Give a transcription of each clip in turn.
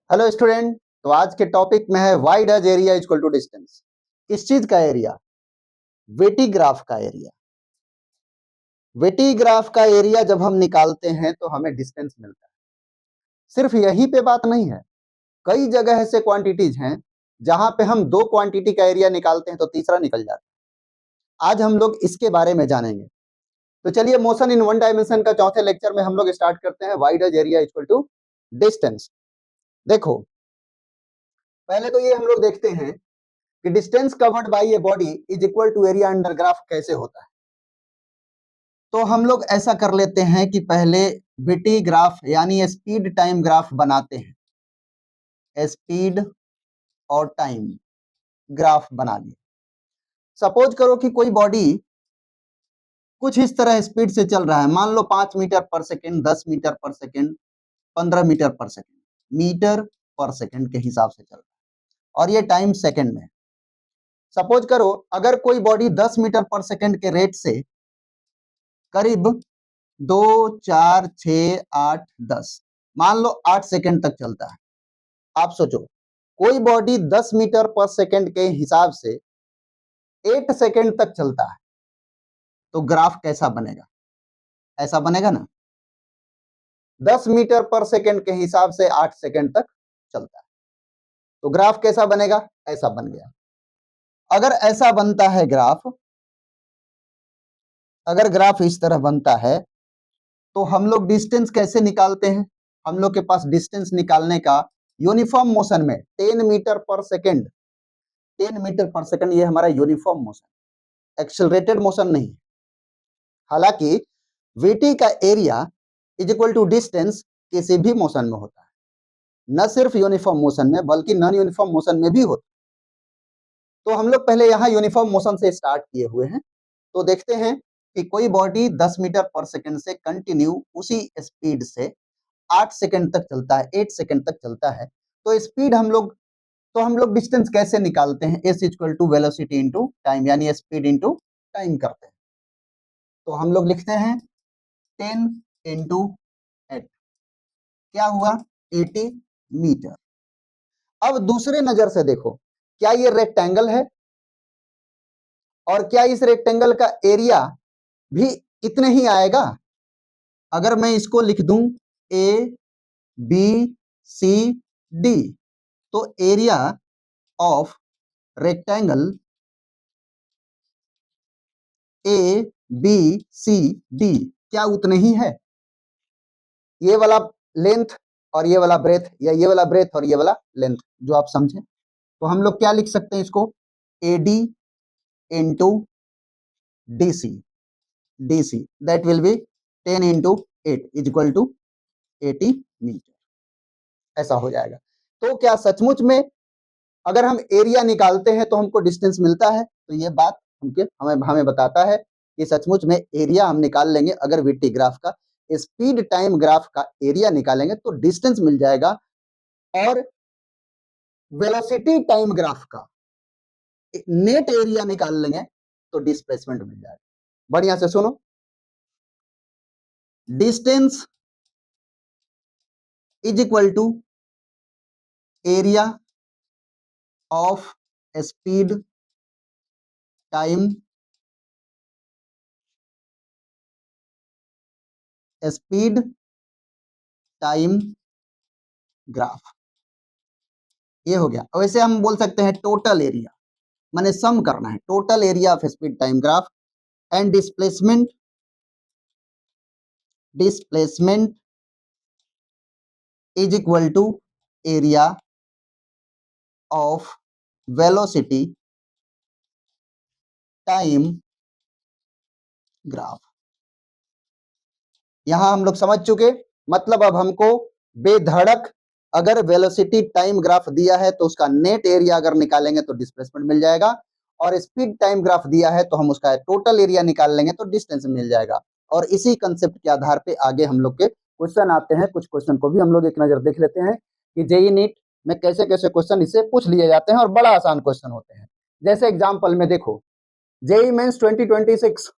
Hello student. तो आज के टॉपिक में है why does area equal to distance. किस चीज का एरिया? वेटी ग्राफ का एरिया। वेटी ग्राफ का एरिया जब हम निकालते हैं तो हमें डिस्टेंस मिलता है। सिर्फ यहीं पे बात नहीं है, कई जगह ऐसे क्वांटिटीज हैं जहां पे हम दो क्वांटिटी का एरिया निकालते हैं तो तीसरा निकल जाता है। आज हम लोग इसके बारे में जानेंगे। तो चलिए मोशन इन वन डायमेंशन का चौथे लेक्चर में हम लोग स्टार्ट करते हैं। Why does area equal to distance. देखो, पहले तो ये हम लोग देखते हैं कि distance covered by a body is equal to area under graph कैसे होता है। तो हम लोग ऐसा कर लेते हैं कि पहले वीटी ग्राफ यानी स्पीड टाइम ग्राफ बनाते हैं। स्पीड और टाइम ग्राफ बना लिए। सपोज करो कि कोई बॉडी कुछ इस तरह स्पीड से चल रहा है, मान लो 5 मीटर पर सेकेंड, 10 मीटर पर सेकेंड, 15 मीटर पर सेकेंड, मीटर पर सेकेंड के हिसाब से चल रहा है और ये टाइम सेकेंड में है। सपोज करो अगर कोई बॉडी 10 मीटर पर सेकेंड के रेट से करीब 2, 4, 6, 8, 10 मान लो 8 सेकेंड तक चलता है। आप सोचो कोई बॉडी 10 मीटर पर सेकेंड के हिसाब से 8 सेकेंड तक चलता है तो ग्राफ कैसा बनेगा? ऐसा बनेगा ना। 10 मीटर पर सेकेंड के हिसाब से 8 सेकेंड तक चलता है तो ग्राफ कैसा बनेगा? ऐसा बन गया। अगर ऐसा बनता है ग्राफ, अगर ग्राफ इस तरह बनता है तो हम लोग डिस्टेंस कैसे निकालते हैं? हम लोग के पास डिस्टेंस निकालने का यूनिफॉर्म मोशन में 10 मीटर पर सेकेंड, 10 मीटर पर सेकेंड ये हमारा यूनिफॉर्म मोशन, एक्सेलरेटेड मोशन नहीं। हालांकि वीटी का area is equal to distance किसी भी मोशन में होता है, न सिर्फ यूनिफॉर्म मोशन में बल्कि नॉन यूनिफॉर्म मोशन में भी होता है। तो हम लोग पहले यहाँ यूनिफॉर्म मोशन से स्टार्ट किए हुए हैं। तो देखते हैं कि कोई बॉडी 10 मीटर पर सेकेंड से कंटिन्यू उसी स्पीड से 8 सेकेंड तक चलता है, 8 सेकेंड तक चलता है तो स्पीड हम लोग डिस्टेंस कैसे निकालते हैं? S equal to velocity into time यानी स्पीड इंटू टाइम करते हैं। तो हम लोग लिखते हैं 10 इंटू 8 क्या हुआ? 80 मीटर। अब दूसरे नजर से देखो, क्या ये रेक्टेंगल है और क्या इस रेक्टेंगल का एरिया भी इतने ही आएगा? अगर मैं इसको लिख दूं ए बी सी डी तो area of rectangle A B C D क्या उतने ही है? ये वाला लेंथ और ये वाला ब्रेथ, या ये वाला ब्रेथ और ये वाला लेंथ, जो आप समझे। तो हम लोग क्या लिख सकते हैं इसको? A D into D C that will be 10 into 8 is equal to 80 metre. ऐसा हो जाएगा। तो क्या सचमुच में अगर हम एरिया निकालते हैं तो हमको डिस्टेंस मिलता है? तो ये बात हमें बताता है कि सचमुच में एरिया हम निकाल लेंगे। अगर वीटी ग्राफ का स्पीड टाइम ग्राफ का एरिया निकालेंगे तो डिस्टेंस मिल जाएगा और वेलोसिटी टाइम ग्राफ का नेट एरिया निकाल लेंगे तो डिस्प्लेसमेंट मिल जाएगा। बढ़िया से सुनो, distance is equal to area of speed time graph. ये हो गया। वैसे हम बोल सकते हैं टोटल एरिया, माने सम करना है, total area of speed time graph and displacement is equal to area of velocity time graph. यहां हम लोग समझ चुके। मतलब अब हमको बेधड़क अगर वेलोसिटी टाइम ग्राफ दिया है तो उसका नेट एरिया अगर निकालेंगे तो डिस्प्लेसमेंट मिल जाएगा, और स्पीड टाइम ग्राफ दिया है तो हम उसका टोटल एरिया निकाल लेंगे तो डिस्टेंस मिल जाएगा। और इसी कंसेप्ट के आधार पे आगे हम लोग के क्वेश्चन आते हैं। कुछ क्वेश्चन को भी हम लोग एक नजर देख लेते हैं कि जेईई नीट में कैसे कैसे क्वेश्चन इससे पूछ लिए जाते हैं और बड़ा आसान क्वेश्चन होते हैं। जैसे एग्जाम्पल में देखो, जेईई मेंस 2026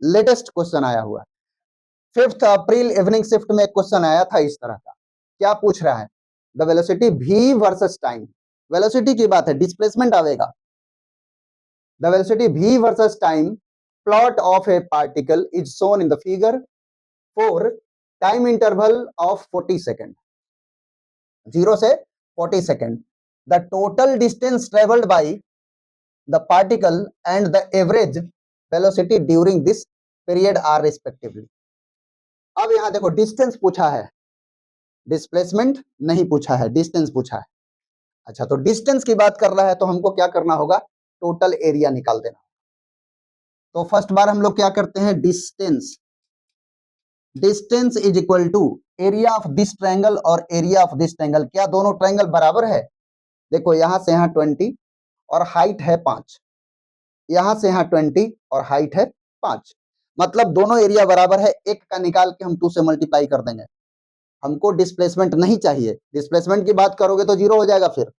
लेटेस्ट क्वेश्चन आया हुआ 5 अप्रैल इवनिंग शिफ्ट में एक क्वेश्चन आया था इस तरह का। क्या पूछ रहा है? The velocity v versus time, velocity की बात है, डिस्प्लेसमेंट आवेगा, the velocity v versus time plot of a particle is shown in the figure for time interval of 40 second, 0 से 40 second, the total distance travelled by the particle and the average velocity during this period are respectively. अब यहां देखो distance पूछा है, displacement नहीं पूछा है, distance पूछा है। अच्छा, तो डिस्टेंस की बात कर रहा है तो हमको क्या करना होगा, टोटल एरिया निकाल देना। तो फर्स्ट बार हम लोग क्या करते हैं, distance, distance is equal to area of this triangle और एरिया ऑफ दिस ट्रायंगल। क्या दोनों ट्रायंगल बराबर है? देखो यहां से यहां 20 और हाइट है 5, यहां से यहां 20 और हाइट है 5, मतलब दोनों एरिया बराबर है। एक का निकाल के हम 2 से मल्टीप्लाई कर देंगे। हमको डिस्प्लेसमेंट नहीं चाहिए, डिस्प्लेसमेंट की बात करोगे तो 0 हो जाएगा फिर,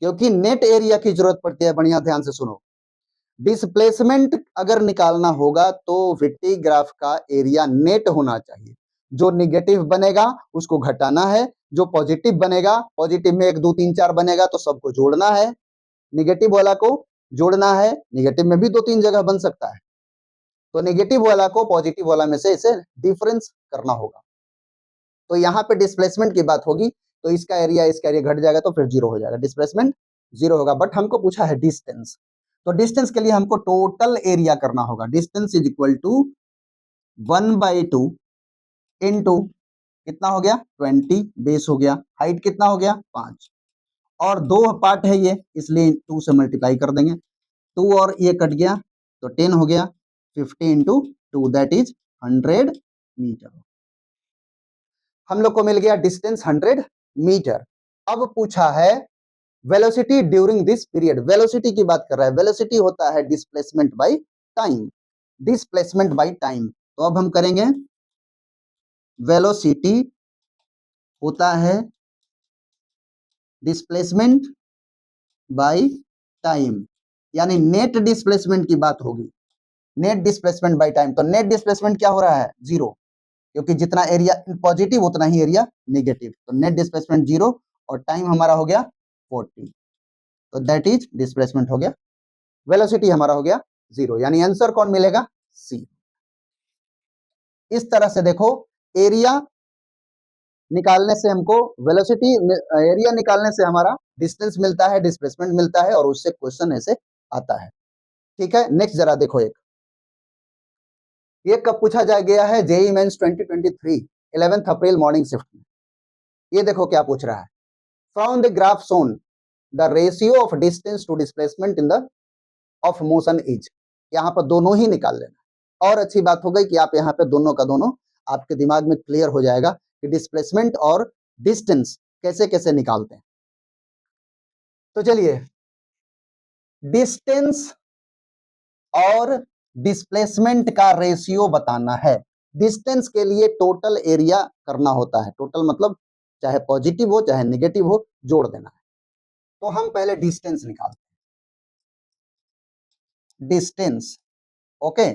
क्योंकि नेट एरिया की जरूरत पड़ती है। बढ़िया ध्यान से सुनो, डिस्प्लेसमेंट अगर निकालना होगा तो विट्टी ग्राफ का एरिया नेट होना चाहिए। जो निगेटिव बनेगा उसको घटाना है, जो पॉजिटिव बनेगा, पॉजिटिव में 1 2 3 4 बनेगा तो सबको जोड़ना है, निगेटिव वाला को जोड़ना है, निगेटिव में भी 2 3 जगह बन सकता है, तो निगेटिव वाला को पॉजिटिव वाला में से इसे डिफरेंस करना होगा। तो यहाँ पे डिस्प्लेसमेंट की बात होगी तो इसका एरिया घट जाएगा तो फिर 0 हो जाएगा, डिस्प्लेसमेंट 0 होगा। बट हमको पूछा है डिस्टेंस, तो डिस्टेंस के लिए हमको टोटल एरिया करना होगा। Distance is equal to 1/2 into कितना हो गया 20 बेस हो गया, हाइट कितना हो गया 5, और 2 पार्ट है ये इसलिए 2 से मल्टीप्लाई कर देंगे, 2 और ये कट गया तो 10 हो गया, 50 इंटू 2 दैट इज 100 मीटर। हम लोग को मिल गया डिस्टेंस 100 मीटर। अब पूछा है velocity during this period, velocity की बात कर रहा है, वेलोसिटी होता है displacement by time, displacement by time. तो अब हम करेंगे वेलोसिटी होता है डिस्प्लेसमेंट बाय टाइम, यानी नेट डिस्प्लेसमेंट की बात होगी, नेट डिस्प्लेसमेंट बाय टाइम। तो नेट डिस्प्लेसमेंट क्या हो रहा है 0, क्योंकि जितना एरिया पॉजिटिव उतना ही एरिया नेगेटिव, तो नेट डिस्प्लेसमेंट 0 और टाइम हमारा हो गया 40, तो दैट इज डिस्प्लेसमेंट हो गया, वेलोसिटी हमारा हो गया 0, यानी आंसर कौन मिलेगा, सी। इस तरह से देखो एरिया निकालने से हमको वेलोसिटी, एरिया निकालने से हमारा डिस्टेंस मिलता है, डिस्प्लेसमेंट मिलता है और उससे क्वेश्चन ऐसे आता है। ठीक है, नेक्स्ट जरा देखो, ये कब पूछा जा गया है, JEE mains 2023 11 April morning shift में। ये देखो क्या पूछ रहा है, from the graph shown the ratio of distance to displacement in the of motion is. यहाँ पर दोनों ही निकाल लेना। और अच्छी बात हो गई कि आप यहाँ पे दोनों का दोनों आपके दिमाग में क्लियर हो जाएगा कि डिस्प्लेसमेंट और डिस्टेंस कैसे कैसे निकालते हैं। तो चलिए, डिस्टेंस और डिस्प्लेसमेंट का रेशियो बताना है। डिस्टेंस के लिए टोटल एरिया करना होता है, टोटल मतलब चाहे पॉजिटिव हो चाहे नेगेटिव हो, जोड़ देना है। तो हम पहले डिस्टेंस निकालते हैं, डिस्टेंस, ओके।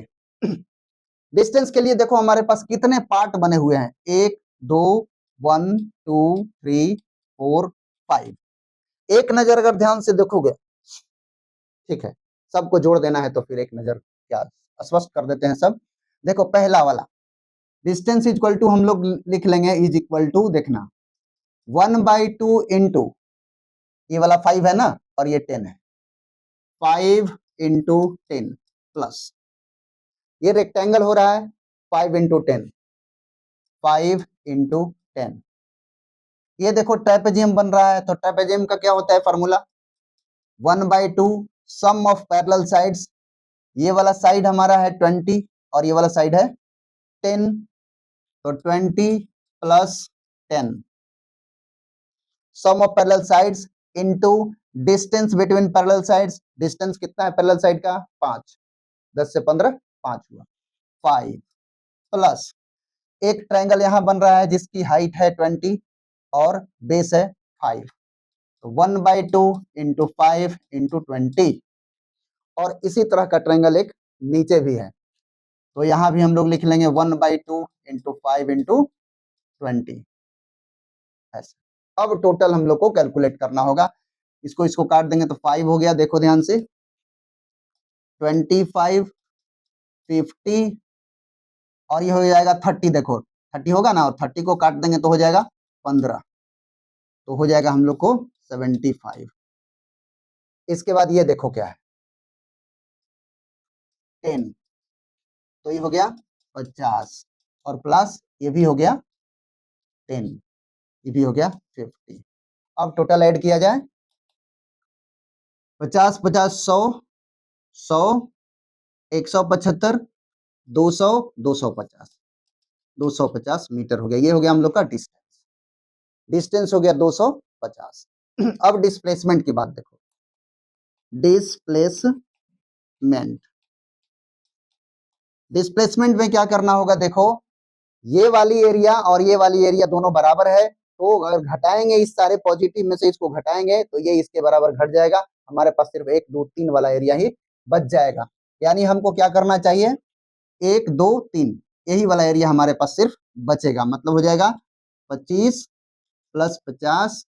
डिस्टेंस के लिए देखो हमारे पास कितने पार्ट बने हुए हैं, 1 2 1 2 3 4 5। एक नजर अगर ध्यान से देखोगे, ठीक है, सबको जोड़ देना है तो फिर एक नजर क्या स्पष्ट कर देते हैं सब। देखो पहला वाला डिस्टेंस इज इक्वल टू हम लोग लिख लेंगे इज इक्वल टू, देखना 1/2 इंटू ये वाला 5 है ना और ये 10 है, 5 इंटू 10 प्लस ये रेक्टेंगल हो रहा है 5 इंटू 10, 5 इंटू 10। ये देखो ट्रेपेजियम बन रहा है, तो ट्रेपेजियम का क्या होता है formula, 1/2 sum of parallel sides. ये वाला साइड हमारा है 20 और ये वाला साइड है 10, तो 20 plus 10 sum of parallel sides into distance between parallel sides. Distance कितना है पैरेलल साइड का 5, 10 से 15 5 हुआ, 5 प्लस एक ट्रायंगल यहां बन रहा है जिसकी हाइट है 20 और बेस है 5, तो 1/2 इंटू 5 इंटू 20। और इसी तरह का ट्रायंगल एक नीचे भी है, तो यहां भी हम लोग लिख लेंगे 1/2 इंटू 5 इंटू 20 ऐसे। अब टोटल हम लोग को कैलकुलेट करना होगा, इसको काट देंगे तो 5 हो गया, देखो ध्यान से 25, 50 और ये हो जाएगा 30, देखो 30 होगा ना, और 30 को काट देंगे तो हो जाएगा 15, तो हो जाएगा हम लोग को 75। इसके बाद ये देखो क्या है 10, तो ये हो गया 50 और प्लस ये भी हो गया 10, ये भी हो गया 50। अब टोटल ऐड किया जाए 50 50 100 100 175 200 250 250 मीटर हो गया, ये हो गया हम लोग का डिस्टेंस, डिस्टेंस हो गया 250। अब डिस्प्लेसमेंट की बात देखो, डिस्प्लेसमेंट, डिस्प्लेसमेंट में क्या करना होगा, देखो ये वाली एरिया और ये वाली एरिया दोनों बराबर है, तो अगर घटाएंगे इस सारे पॉजिटिव में से इसको घटाएंगे तो ये इसके बराबर घट जाएगा, हमारे पास सिर्फ 1 2 3 वाला एरिया ही बच जाएगा। यानी हमको क्या करना चाहिए, 1 2 3 यही वाला एरिया हमारे पास सिर्फ बचेगा, मतलब हो जाएगा 25 प्लस 50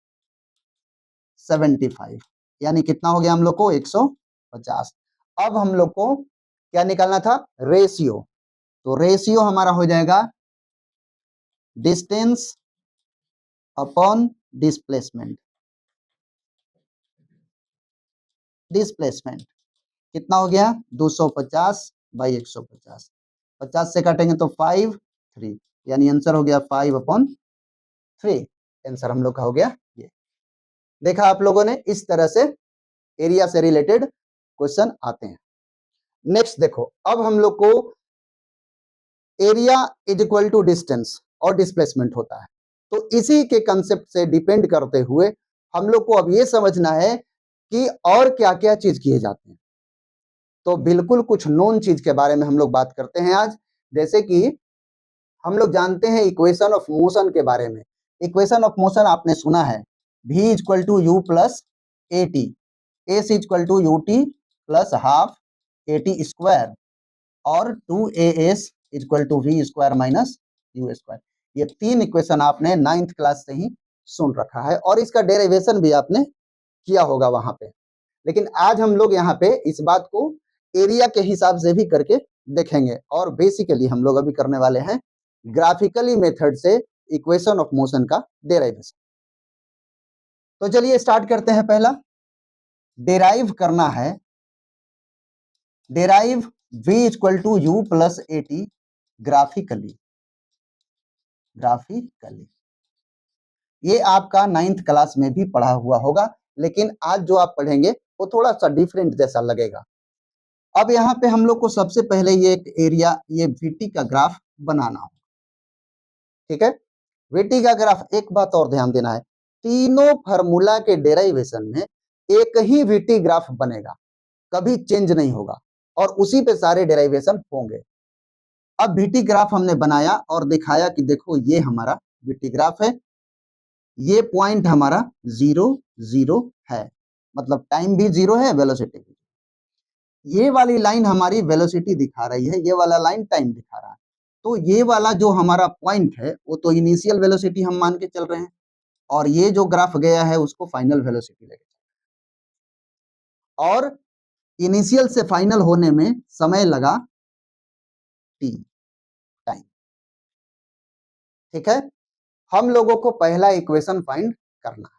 75, यानी कितना हो गया हम लोग को 150। अब हम लोग को क्या निकालना था, रेशियो, तो रेशियो हमारा हो जाएगा डिस्टेंस अपॉन डिस्प्लेसमेंट, डिस्प्लेसमेंट कितना हो गया 250 बाई 150, 50 से काटेंगे तो 5 3, यानी आंसर हो गया 5/3, आंसर हम लोग का हो गया ये। देखा आप लोगों ने, इस तरह से एरिया से रिलेटेड क्वेश्चन आते हैं। नेक्स्ट देखो, अब हम लोग को area is equal to distance और डिस्प्लेसमेंट होता है, तो इसी के कंसेप्ट से डिपेंड करते हुए हम लोग को अब ये समझना है कि और क्या क्या चीज किए जाते हैं। तो बिल्कुल कुछ नोन चीज के बारे में हम लोग बात करते हैं आज, जैसे कि हम लोग जानते हैं इक्वेशन ऑफ मोशन के बारे में। इक्वेशन ऑफ मोशन आपने सुना है, v equal to u plus a t, s equal to u t plus half a t square, और 2as equal to v square minus u square. ये 3 equation आपने 9th class से ही सुन रखा है और इसका डेरिवेशन भी आपने किया होगा वहां पे, लेकिन आज हम लोग यहाँ पे इस बात को एरिया के हिसाब से भी करके देखेंगे, और बेसिकली हम लोग अभी करने वाले हैं ग्राफिकली मेथड से इक्वेशन ऑफ मोशन का डेराइवेशन। तो चलिए स्टार्ट करते हैं। पहला डेराइव करना है, derive v equal to u plus a t graphically, graphically ये आपका 9th क्लास में भी पढ़ा हुआ होगा, लेकिन आज जो आप पढ़ेंगे वो थोड़ा सा डिफरेंट जैसा लगेगा। अब यहाँ पे हम लोग को सबसे पहले ये एक एरिया, ये वीटी का ग्राफ बनाना हो, ठीक है। वीटी का ग्राफ, एक बात और ध्यान देना है, तीनों फार्मूला के डेराइवेशन में एक ही वीटी ग्राफ बनेगा, कभी चेंज नहीं होगा, और उसी पे सारे डेराइवेशन होंगे। अब वीटी ग्राफ हमने बनाया और दिखाया कि देखो ये हमारा वीटी ग्राफ है, ये पॉइंट हमारा 0 0 है, मतलब टाइम भी 0 है, वेलोसिटी भी। ये वाली लाइन हमारी वेलोसिटी दिखा रही है, ये वाला लाइन टाइम दिखा रहा है, तो ये वाला जो हमारा पॉइंट है वो तो इनिशियल वेलोसिटी हम मान के चल रहे हैं, और ये जो ग्राफ गया है उसको फाइनल वेलोसिटी लेके चल रहे हैं, और इनिशियल से फाइनल होने में समय लगा t टाइम, ठीक है। हम लोगों को पहला इक्वेशन फाइंड करना है।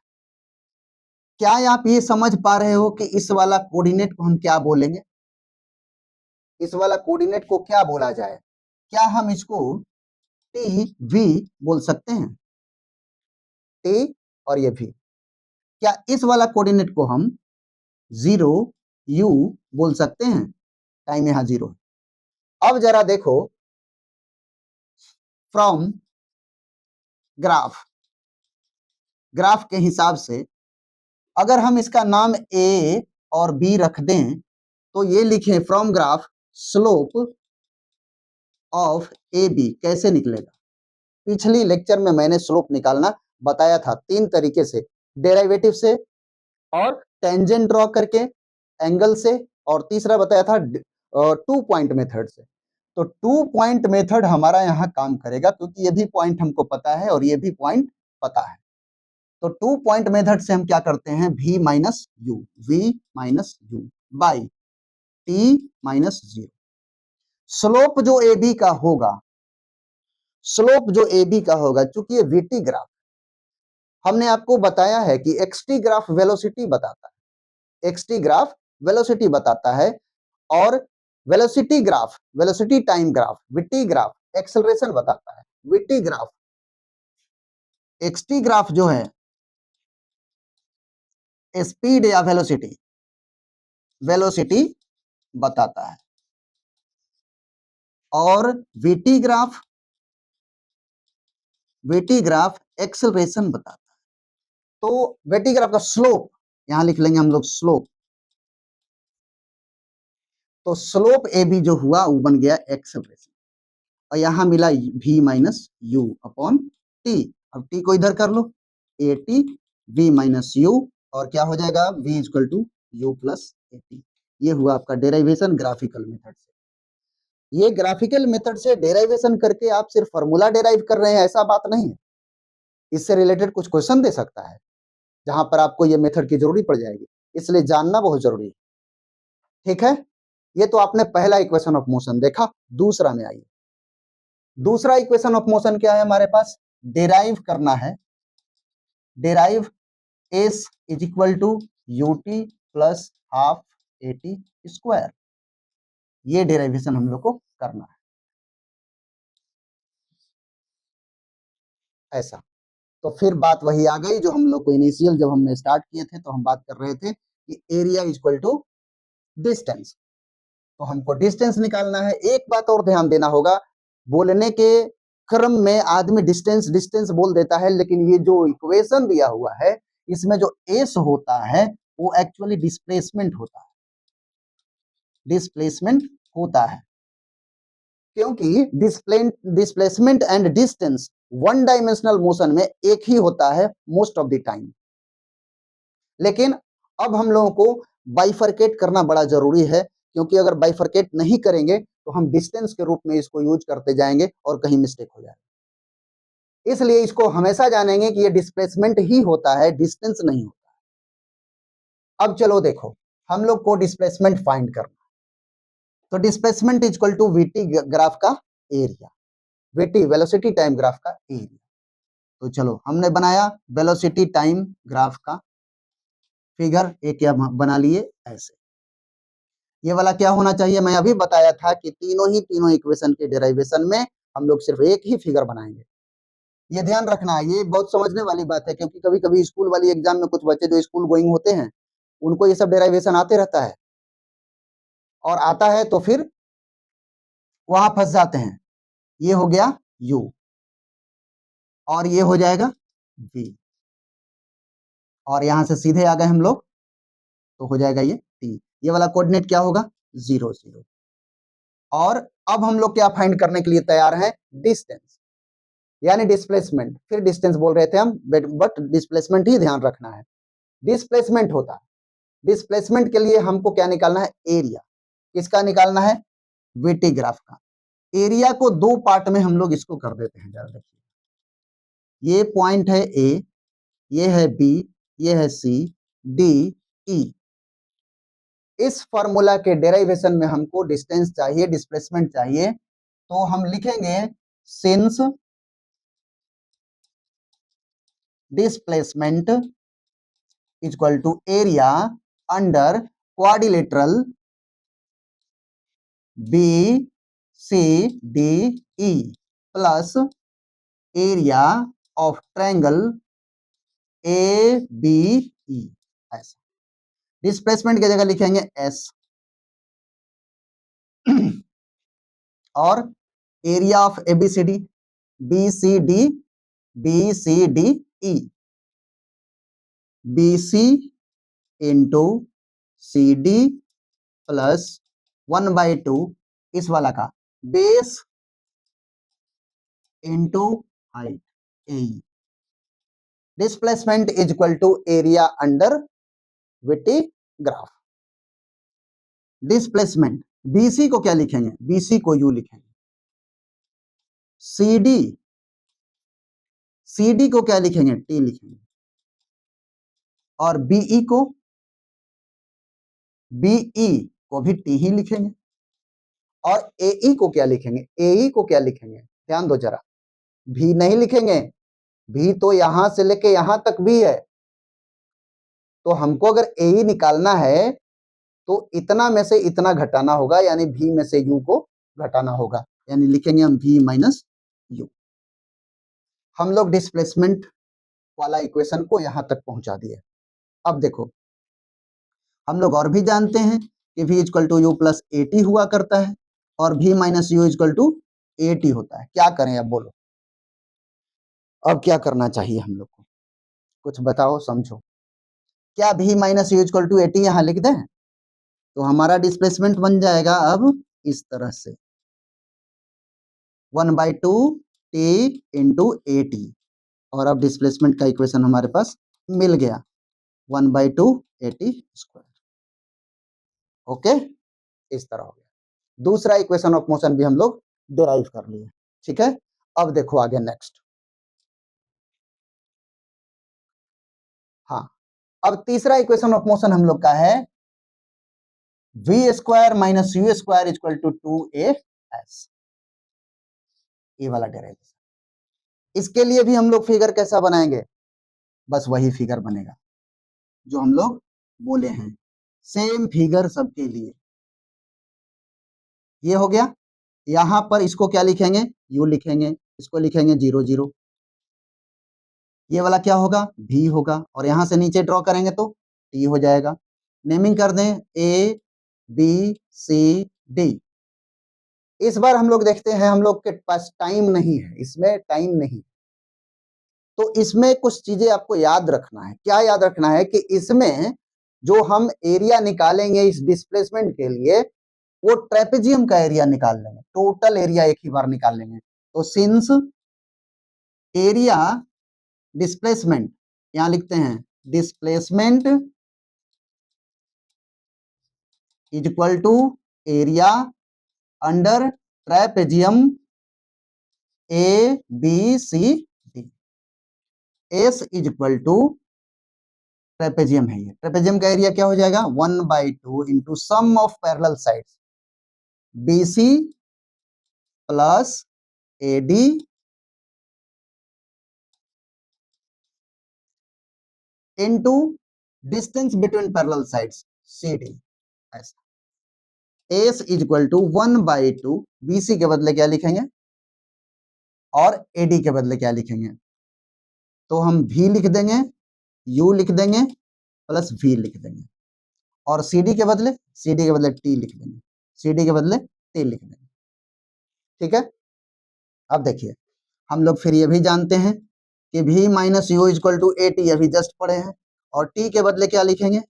क्या आप ये समझ पा रहे हो कि इस वाला कोऑर्डिनेट को हम क्या बोलेंगे, इस वाला कोऑर्डिनेट को क्या बोला जाए, क्या हम इसको टी वी बोल सकते हैं, टी और ये भी, क्या इस वाला कोऑर्डिनेट को हम 0 u बोल सकते हैं, टाइम यहां 0 है। अब जरा देखो, फ्रॉम ग्राफ, ग्राफ के हिसाब से अगर हम इसका नाम ए और बी रख दें तो ये लिखें from graph slope of A B, कैसे निकलेगा। पिछली लेक्चर में मैंने स्लोप निकालना बताया था 3 तरीके से, डेरिवेटिव से, और टेंजेंट ड्रॉ करके एंगल से, और तीसरा बताया था 2 पॉइंट मेथड से। तो 2 पॉइंट मेथड हमारा यहाँ काम करेगा, क्योंकि ये भी पॉइंट हमको पता है और ये भी पॉइंट पता है। तो 2 पॉइंट मेथड से हम क्या करते हैं, v minus u by t minus 0। Slope जो AB का होगा, स्लोप जो AB का होगा, चूंकि ये VT ग्राफ, हमने आपको बताया है कि XT ग्राफ वेलोसिटी बताता है, XT ग्राफ वेलोसिटी बताता है, और velocity graph, velocity time graph, VT graph acceleration बताता है। VT ग्राफ, XT ग्राफ जो है स्पीड या वेलोसिटी, वेलोसिटी बताता है, और VT graph, VT graph acceleration बताता है। तो VT ग्राफ का स्लोप यहां लिख लेंगे हम लोग, स्लोप। तो स्लोप AB जो हुआ वो बन गया एक्सेलरेशन, और यहां मिला v minus u upon t. अब t को इधर कर लो, AT v माइनस यू, और क्या हो जाएगा, v equal to u plus AT। ये हुआ आपका डेरिवेशन ग्राफिकल मेथड से। ये ग्राफिकल मेथड से डेरिवेशन करके आप सिर्फ फॉर्मूला डेराइव कर रहे हैं ऐसा बात नहीं है, इससे रिलेटेड कुछ क्वेश्चन दे सकता है जहां पर आपको ये मेथड की जरूरत पड़ जाएगी, इसलिए जानना बहुत जरूरी है। ठीक है, ये तो आपने पहला इक्वेशन ऑफ मोशन देखा। दूसरा में आइए, दूसरा इक्वेशन ऑफ मोशन क्या है हमारे पास, डेराइव करना है, derive s is equal to u t plus half a t square. ये डेराइवेशन हम लोग को करना है ऐसा। तो फिर बात वही आ गई जो हम लोग को इनिशियल जब हमने स्टार्ट किए थे तो हम बात कर रहे थे कि area is equal to distance. तो हमको डिस्टेंस निकालना है। एक बात और ध्यान देना होगा, बोलने के क्रम में आदमी डिस्टेंस डिस्टेंस बोल देता है, लेकिन ये जो इक्वेशन दिया हुआ है इसमें जो एस होता है वो एक्चुअली डिस्प्लेसमेंट होता है, डिस्प्लेसमेंट होता है, क्योंकि displacement and distance one dimensional motion में एक ही होता है मोस्ट ऑफ द टाइम। लेकिन अब हम लोगों को बाइफरकेट करना बड़ा जरूरी है, क्योंकि अगर बाइफरकेट नहीं करेंगे तो हम डिस्टेंस के रूप में इसको यूज करते जाएंगे और कहीं मिस्टेक हो जाएगा। इसलिए इसको हमेशा जानेंगे कि ये डिस्प्लेसमेंट ही होता है, डिस्टेंस नहीं होता। अब चलो देखो, हम लोग को डिस्प्लेसमेंट फाइंड करना, तो displacement is equal to v t graph का area, v t velocity time graph का एरिया। तो चलो हमने बनाया वेलोसिटी टाइम ग्राफ का फिगर, एक क्या बना लिए ऐसे। ये वाला क्या होना चाहिए, मैं अभी बताया था कि तीनों इक्वेशन के डेरिवेशन में हम लोग सिर्फ एक ही फिगर बनाएंगे। ये ध्यान रखना है, ये बहुत समझने वाली बात है, क्योंकि कभी कभी स्कूल वाली एग्जाम में कुछ बच्चे जो स्कूल गोइंग होते हैं उनको ये सब डेरिवेशन आते रहता है, और आता है तो फिर वहां फंस जाते हैं। ये हो गया u, और ये हो जाएगा v, और यहां से सीधे आ गए हम लोग तो हो जाएगा ये t। ये वाला कोऑर्डिनेट क्या होगा, 0 0। और अब हम लोग क्या फाइंड करने के लिए तैयार हैं, डिस्टेंस यानी डिस्प्लेसमेंट। फिर डिस्टेंस बोल रहे थे हम, बट डिस्प्लेसमेंट ही ध्यान रखना है, डिस्प्लेसमेंट होता है। डिस्प्लेसमेंट के लिए हमको क्या निकालना है, एरिया। किसका निकालना है, वीटी ग्राफ का। एरिया को दो पार्ट में हम लोग इसको कर देते हैं, जरा देखिए, ये पॉइंट है ए, ये है बी, ये है सी, डी, ई। इस फॉर्मूला के डेरिवेशन में हमको डिस्टेंस चाहिए, डिस्प्लेसमेंट चाहिए, तो हम लिखेंगे since displacement equal to area under quadrilateral B C D E plus area of triangle A B E. ऐसा डिस्प्लेसमेंट की जगह लिखेंगे एस, और area of A B C D, B C D, B C D E, B C into C D plus 1/2 इस वाला का base into height A. Displacement is equal to area under VT graph. Displacement B C को क्या लिखेंगे, BC को you लिखेंगे। CD, CD को क्या लिखेंगे, टी लिखेंगे। और बीई को भी टी ही लिखेंगे, और एई को क्या लिखेंगे, एई को क्या लिखेंगे, ध्यान दो जरा, भी नहीं लिखेंगे, भी तो यहां से लेके यहां तक भी है, तो हमको अगर एई निकालना है तो इतना में से इतना घटाना होगा, यानी भी में से यू को घटाना होगा, यानी लिखेंगे हम भी माइनस यू। हम लोग डिस्प्लेसमेंट वाला इक्वेशन को यहां तक पहुंचा दिए। अब देखो, हम लोग और भी जानते हैं कि v equal to u plus a t हुआ करता है, और v minus u equal to a t होता है। क्या करें अब बोलो, अब क्या करना चाहिए हम लोग को, कुछ बताओ समझो। क्या v minus u equal to a t यहां लिख दें, तो हमारा डिस्प्लेसमेंट बन जाएगा अब इस तरह से 1/2 t इंटू ए टी, और अब डिस्प्लेसमेंट का इक्वेशन हमारे पास मिल गया 1/2 ए टी स्क्वायर। ओके, इस तरह हो गया। दूसरा इक्वेशन ऑफ मोशन भी हम लोग डिराइव कर लिए, ठीक है। अब देखो आगे नेक्स्ट, हाँ, अब तीसरा इक्वेशन ऑफ मोशन हम लोग का है v square minus u square equal to 2as, ये वाला डेरिवेशन। इसके लिए भी हम लोग फिगर कैसा बनाएंगे, बस वही फिगर बनेगा जो हम लोग बोले हैं, सेम फिगर सबके लिए। ये हो गया, यहां पर इसको क्या लिखेंगे, u लिखेंगे, इसको लिखेंगे 0 0, ये वाला क्या होगा, v होगा, और यहां से नीचे ड्रॉ करेंगे तो t हो जाएगा। नेमिंग कर दें a b c d। इस बार हम लोग देखते हैं, हम लोग के पास टाइम नहीं है, इसमें टाइम नहीं, तो इसमें कुछ चीजें आपको याद रखना है। क्या याद रखना है कि इसमें जो हम एरिया निकालेंगे इस डिस्प्लेसमेंट के लिए, वो ट्रेपेजियम का एरिया निकाल लेंगे, टोटल एरिया एक ही बार निकाल लेंगे। तो सिंस एरिया डिस्प्लेसमेंट, यहां लिखते हैं displacement is equal to area under trapezium A B C D, s is equal to trapezium है, ये ट्रेपेजियम का एरिया क्या हो जाएगा 1/2 into sum of parallel sides BC plus AD into distance between parallel sides CD। ऐसा s is equal to 1/2, BC के बदले क्या लिखेंगे और AD के बदले क्या लिखेंगे, तो हम V लिख देंगे, U लिख देंगे, प्लस V लिख देंगे, और CD के बदले T लिख देंगे, CD के बदले T लिख देंगे, ठीक है। अब देखिए, हम लोग फिर ये भी जानते हैं कि v minus u equal to a t, अभी जस्ट पढ़े हैं, और t के बदले क्या लिखेंगे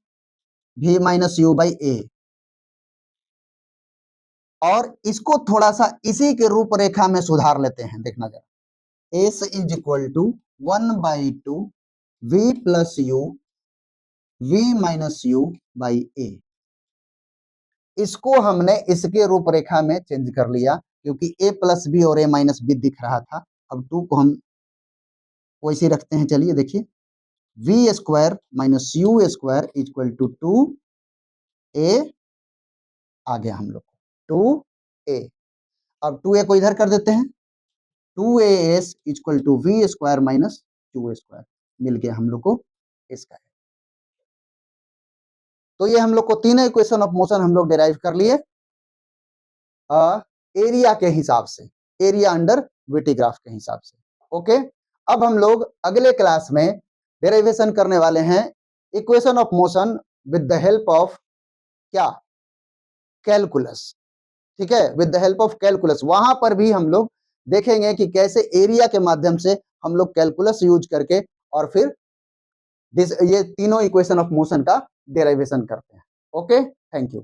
v minus u by a, और इसको थोड़ा सा इसी के रूपरेखा में सुधार लेते हैं, देखना जरा, s is equal to 1/2 v plus u v minus u by a. इसको हमने इसके रूपरेखा में चेंज कर लिया, क्योंकि a प्लस बी और a माइनस बी दिख रहा था। अब 2 को हम वैसे रखते हैं, चलिए देखिए, v square minus u square equal to 2a आ गया हम लोग को 2a। अब 2a को इधर कर देते हैं, 2as equal to v square minus u square, मिल गया हम लोग को इसका। तो ये हम लोग को तीनों इक्वेशन ऑफ मोशन हम लोग डिराइव कर लिए एरिया के हिसाब से, एरिया अंडर वीटी ग्राफ के हिसाब से। ओके, अब हम लोग अगले क्लास में डेरिवेशन करने वाले हैं equation of motion with the help of क्या, कैलकुलस, ठीक है, with the help of calculus. वहां पर भी हम लोग देखेंगे कि कैसे एरिया के माध्यम से हम लोग कैलकुलस यूज करके और फिर ये तीनों इक्वेशन ऑफ मोशन का डेरिवेशन करते हैं। Okay, thank you.